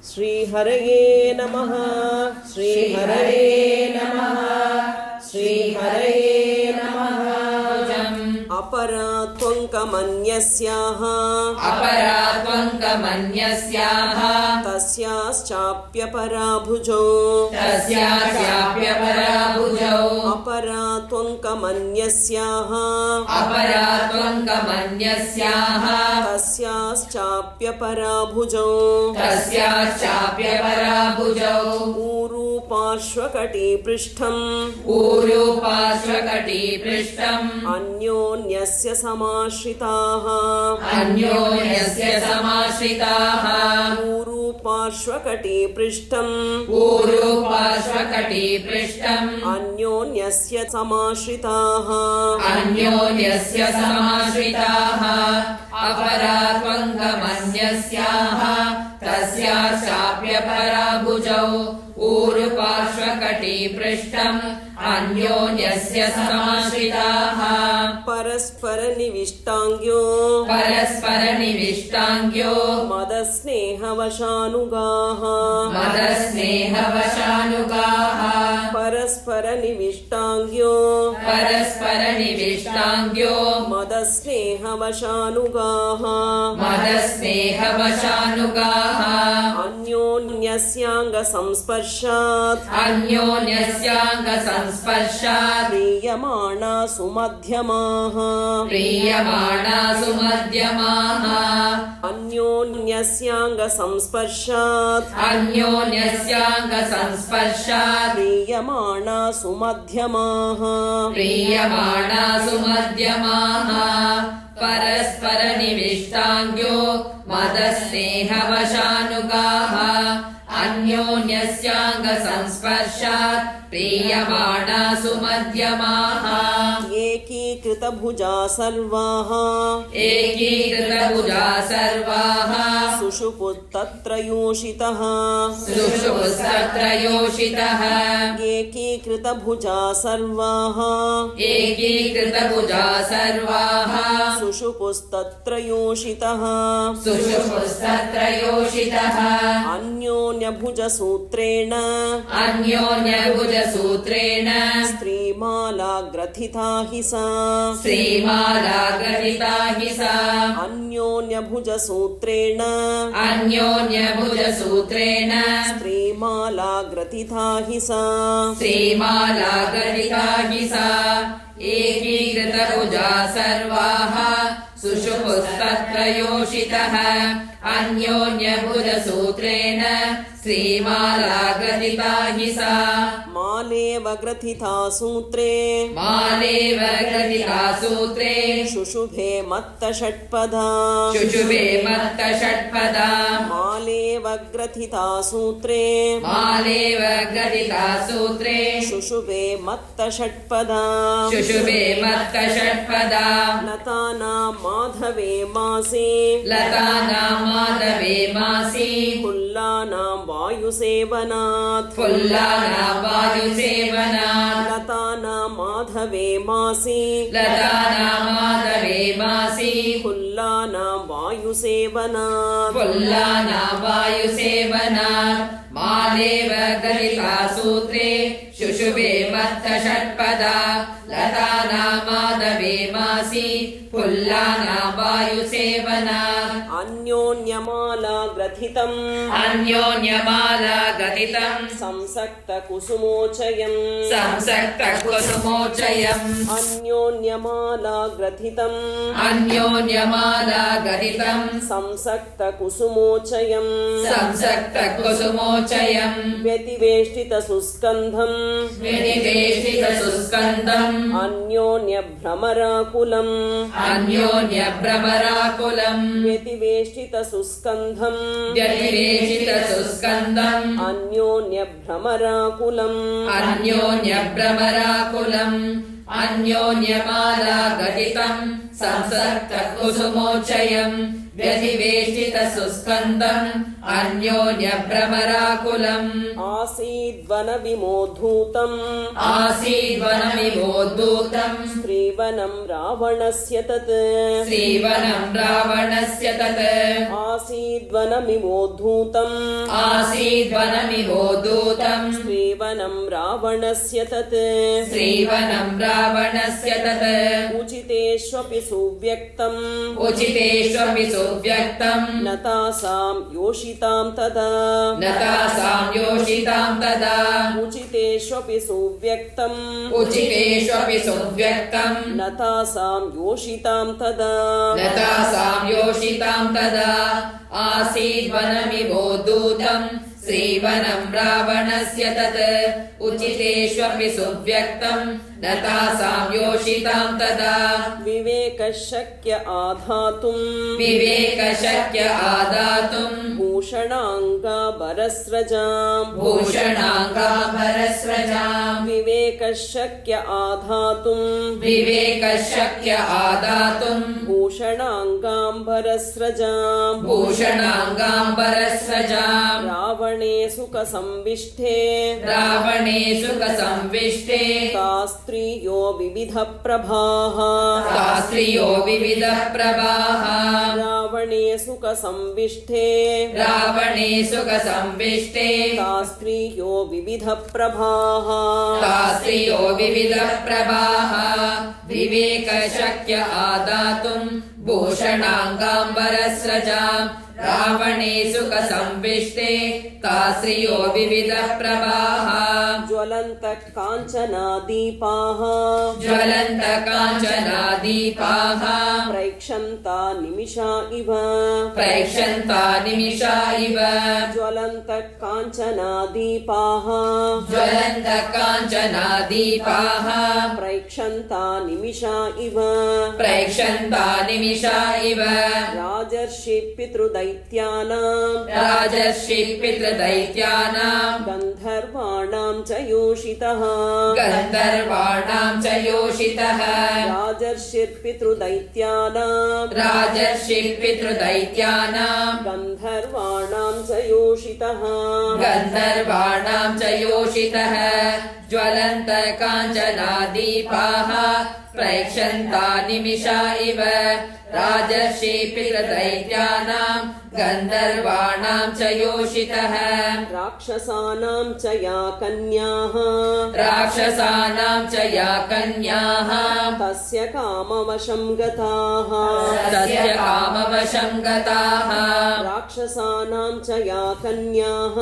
श्रीहरये नमः श्रीहरये नमः श्रीहरये नमः। अपरात्वङ्कमन्यस्याः तस्याश्चाप्यपराभुजौ अपरात्वङ्कमन्यस्याः तस्याश्चाप्यपराभुजौ ऊरूपार्श्वकटिपृष्ठम् अन्योन्यस्य समाश्रिताः ऊरूपार्श्वकटिपृष्ठम् अन्योन्यस्य समाश्रिताः अपरात्वङ्कमन्यस्याः तस्याश्चाप्यपराभुजौ ऊरूपार्श्वकटिपृष्ठम् अन्योन्यस्य समाश्रिताः परस्परनिविष्टाङ्ग्यो मदस्नेहवशानुगाः परस्परनिविष्टाङ्ग्यो मदस्नेहवशानुगाः अन्योन्यस्याङ्गसंस्पर्शात् प्रीयमाणा सुमध्यमाः अन्योन्यस्याङ्गसंस्पर्शात् प्रीयमाणा सुमध्यमाः परस्परनिविष्टाङ्ग्यो मदस्नेहवशानुगाः अन्योन्यस्याङ्गसंस्पर्शात् प्रीयमाणा सुमध्यमाः एकीकृतभुजा सर्वाः सुषुपुस्तत्र योषितः एकीकृतभुजा सर्वाः सुषुपुस्तत्र योषितः अन्योन्यभुजसूत्रेण स्त्रीमालाग्रथिता हि सा अन्योन्यभुजसूत्रेण स्त्रीमालाग्रथिता हि सा एकीकृतभुजा सर्वाः सुषुपुस्तत्र योषितः अन्योन्यभुजसूत्रेण श्रीमालाग्रथिता हि सा मालेव ग्रथिता सूत्रे शुशुभे मत्तषट्पदा मालेव ग्रथिता सूत्रे शुशुभे मत्तषट्पदा लतानां माधवे मासी फुल्लानां वायुसेवनात् लतानां माधवे मासी फुल्लानां वायुसेवनात् मालेव गलिता सूत्रे शुशुभे मत्तषट्पदा लतानां माधवे मासी फुल्लानां वायुसेवनात् अन्योन्यमालाग्रथितम् संसक्तकुसुमोचयम् अन्योन्यमालाग्रथितम् संसक्तकुसुमोचयम् व्यतिवेष्टितसुस्कन्धम् अन्योन्यभ्रमराकुलम् व्यतिवेष्टितसुस्कन्धम् अन्योन्यभ्रमराकुलम् अन्योन्यमालागदितम् संसक्तकुसुमोचयम् व्यतिवेष्टितसुस्कन्धम् अन्योन्यभ्रमराकुलम् आसीद्वनविमोद्धूतम् आसीद्वनमिवोद्धूतम् श्रीवनं रावणस्य तत् श्रीवनम् रावणस्य तत् आसीद्वनमिवोद्धूतम् आसीद्वनमिवोद्धूतम् श्रीवनं रावणस्य तत् श्रीवनम् रावणस्य तत् उचितेष्वपि सुव्यक्तम् उचितेष्वपि सुव्यक्तम् न तासां योषितां तदा न तासां योषितां तदा उचितेष्वपि सुव्यक्तम् उचितेष्वपि सुव्यक्तम् न तासां योषितां तदा न तासां योषितां तदा आसीद्वनमिवोद्धूतम् श्रीवनम् रावणस्य तत् उचितेष्वपि सुव्यक्तम् न तासां योषितां तदा विवेकशक्य आधातुम् विवेकशक्य आदातुम् भूषणाङ्गाभरस्रजाम् भूषणाङ्गाभरस्रजाम् विवेकशक्य आधातुम् विवेकशक्य आदातुम् भूषणाङ्गाम्बरस्रजाम् भूषणाङ्गाम्बरस्रजाम् रावणे सुखसंविष्टे रावणे सुखसंविष्टे स्त्रियो विविधप्रभाः स्त्रियो विविधप्रभाः रावणे सुखसंविष्टे रावणे सुखसंविष्टे स्त्रियो विविधप्रभाः स्त्रियो विविधप्रभाः विवेकशक्य आदातुम् भूषणाङ्गाम्बरस्रजाम् रावणे सुखसंविष्टे स्त्रियो विविधप्रभाः ज्वलन्तः काञ्चनादीपाः ज्वलन्तकाञ्चनादीपाः प्रैक्षन्ता निमिषा इव प्रैक्षन्ता निमिषा इव ज्वलन्तः काञ्चनादीपाः ज्वलन्तकाञ्चनादीपाः प्रैक्षन्ता निमिषा इव प्रैक्षन्ता निमिषा इव राजर्षि पितृदैत्यानाम् राजर्षि पितृदैत्यानाम् गन्धर्वाणां च योषितः गन्धर्वाणां च योषितः राजर्षिर्पितृदैत्यानाम् राजर्षि पितृदैत्यानाम् गन्धर्वाणां च योषितः गन्धर्वाणां च योषितः ज्वलन्तकाञ्चनादीपाः प्रैक्षन्ता निमिषा इव राजर्षि पितृदैत्यानाम् गन्धर्वाणां च योषितः राक्षसानां च या कन्याः राक्षसानां च या कन्याः तस्य कामवशं गताः तस्य कामवशं गताः राक्षसानां च या कन्याः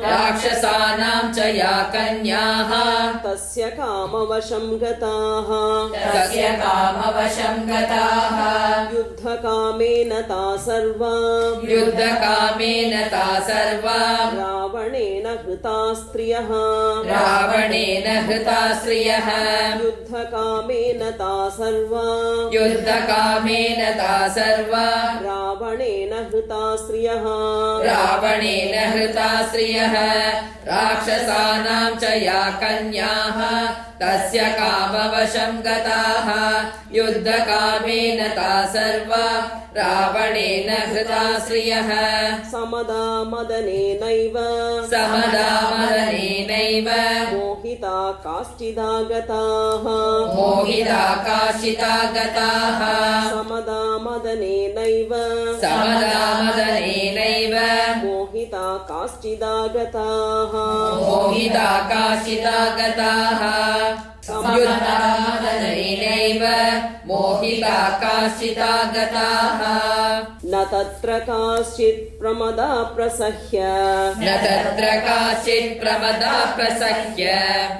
राक्षसानां च या कन्याः तस्य कामवशं गताः तस्य कामवशं गताः युद्धकामेन ता सर्वा युद्धकामेन ता सर्वा रावणेन हृता स्त्रियः रावणेन हृता स्त्रियः युद्धकामेन ता सर्वा युद्धकामेन ता सर्वा रावणेन हृता स्त्रियः रावणेन हृता स्त्रियः राक्षसानां च या कन्याः तस्य कामवशं गताः युद्धकामेन ता सर्वा रावणेन हृता स्त्रियः समदा मदनेनैव समदा मदनेनैव मोहिता काश्चिदा गताः मोहिता काशिता गताः समदा मदनेनैव समदा मदनेनैव मोहिता काश्चिदा गताः मोहिता काशिता गताः युद्धकामदनेनैव मोहिता काशिता गताः न तत्र काश्चित् प्रमदा प्रसह्य न तत्र काचित् प्रमदा प्रसह्य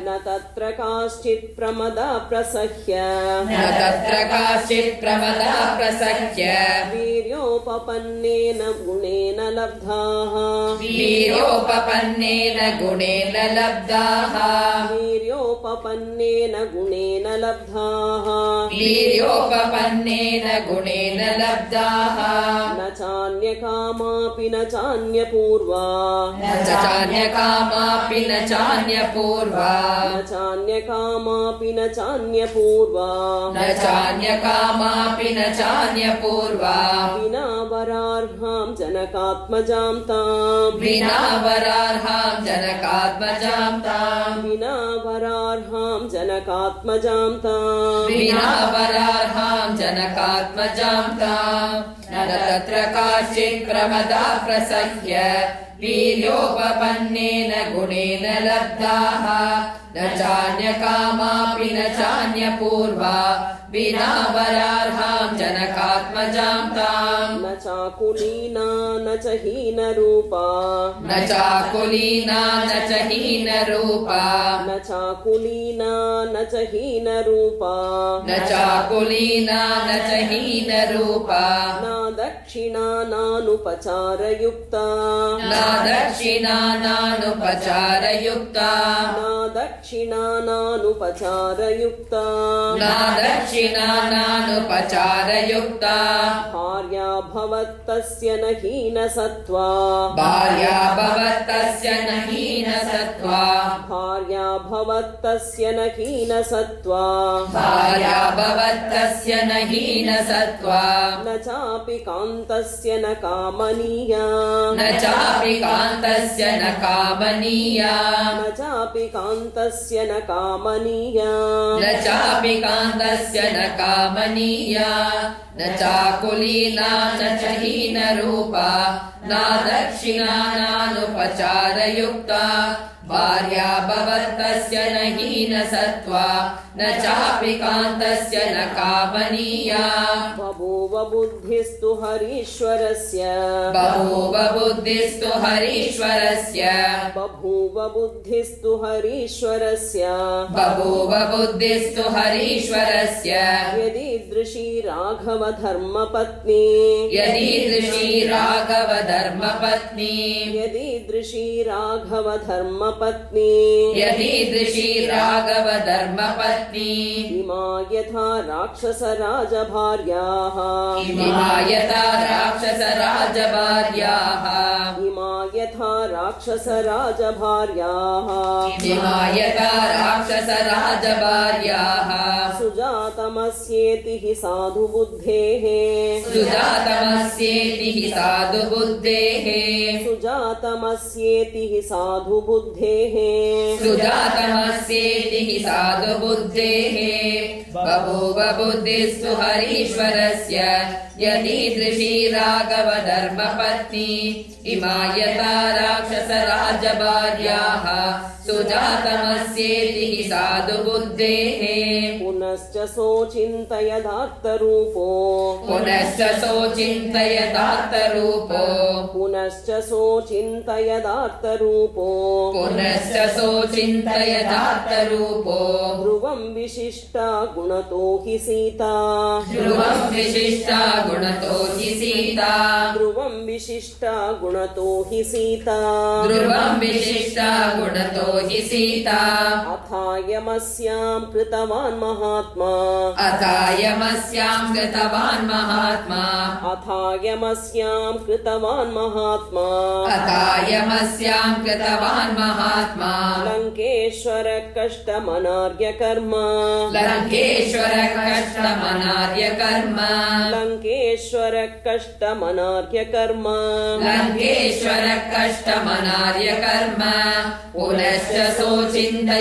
न तत्र काश्चित् प्रमदा प्रसह्य न तत्र काचित् प्रमदा प्रसह्य वीर्योपपन्नेन गुणेन लब्धाः वीर्योपपन्नेन गुणेन लब्धाः वीर्योपपन्नेन गुणेन लब्धाः वीर्योपपन्नेन गुणेन लब्धाः न चान्यकामापि न चान्यपूर्वा न चान्यकामापि न चान्यपूर्वा न चान्यकामापि न चान्यपूर्वा न चान्यकामापि न चान्यपूर्वा विना वरार्हां जनकात्मजां ताम् विना वरार्हां जनकात्मजां ताम् विना वरार्हां जनकात्मजां ताम् विना वरार्हां जनकात्मजां ताम् न तत्र काचित् प्रमदा प्रसह्य वीर्योपपन्नेन गुणेन लब्धाः न चान्यकामापि न चान्यपूर्वा विना वरार्हां जनकात्मजां ताम् न चाकुलीना न च हीनरूपा न चाकुलीना न च हीनरूपा न चाकुलीना न च हीनरूपा न चाकुलीना न च हीनरूपा न दक्षिणानानुपचारयुक्ता न दक्षिणानानुपचारयुक्ता न दक्षिणानानुपचारयुक्ता न दक्षिणानानुपचारयुक्ता भार्या भवत्तस्य न हीनसत्त्वा भार्या भवत्तस्य न हीनसत्त्वा भार्या भवत्तस्य न हीनसत्त्वा भार्या भवत्तस्य न हीनसत्त्वा न चापि कान्तस्य न कामनीया न चापि कान्तस्य न कामनीया न चापि कान्तस्य न कामनीया न चापि कान्तस्य न कामनीया न चाकुलीना न च हीनरूपा न दक्षिणानानुपचारयुक्ता भार्या भवत्तस्य न हीनसत्त्वा न चापि कान्तस्य न कामनीया बभूव बुद्धिस्तु हरीश्वरस्य बभूव बुद्धिस्तु हरीश्वरस्य बभूव बुद्धिस्तु हरीश्वरस्य बभूव बुद्धिस्तु हरीश्वरस्य यदीदृशी राघव धर्मपत्नी यदीदृशी राघव धर्मपत्नी यदीदृशी राघव धर्मपत्नी यदीदृशी राघव धर्मपत्नी इमा यथा राक्षसराजभार्याः इमा यथा राक्षसराजभार्याः इमा यथा राक्षसराजभार्याः इमा यथा राक्षसराजभार्याः सुजातमस्येति हि साधुबुद्धेः सुजातमस्येति हि साधुबुद्धेः सुजातमस्येति हि साधुबुद्धेः सुजातमस्येति हि साधुबुद्धेः बभूव बुद्धिस्तु हरीश्वरस्य यदीदृशी राघव धर्मपत्नी इमा यथा राक्षसराजभार्याः सुजातमस्येति हि साधुबुद्धेः पुनश्च सोचिन्तयदात्तरूपो पुनश्च सोचिन्तयदात्तरूपो पुनश्च सोचिन्तयदात्तरूपो पुनश्च सोचिन्तयदात्तरूपो ध्रुवं विशिष्टा गुणतो हि सीता ध्रुवं विशिष्टा गुणतो हि सीता ध्रुवं विशिष्टा गुणतो हि सीता ध्रुवं विशिष्टा गुणतो हि सीता अथायमस्यां कृतवान् महात्मा अथायमस्यां कृतवान् महात्मा अथायमस्यां कृतवान् महात्मा अथायमस्यां कृतवान् महात्मा लङ्केश्वर कष्टमनार्य कर्म लङ्केश्वर कष्टमनार्य कर्म लङ्केश्वर कष्टमनार्य कर्म लङ्केश्वर कष्टमनार्य कर्म पुनश्च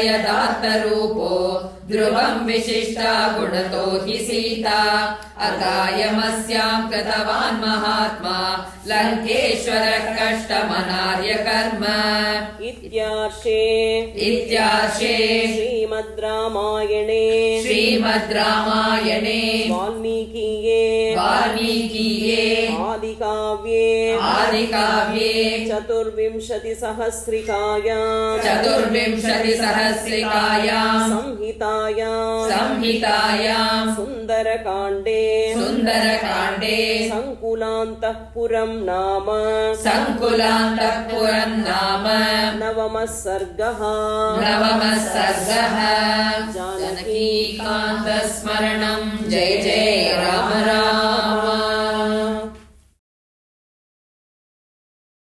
सोचिन्तयदात्तरूपो ध्रुवं विशिष्टा गुणतो हि सीता अथायमस्यां कृतवान् महात्मा लङ्केश्वर कष्टमनार्य कर्म इत्यार्षे श्रीमद् रामायणे वाल्मीकिये आदिकाव्ये चतुर्विंशतिसहस्रिकायां संहितायां सुन्दरकाण्डे संकुलान्तःपुरं नाम नवमः सर्गः जानकीकान्तस्मरणं जय जय राम राम।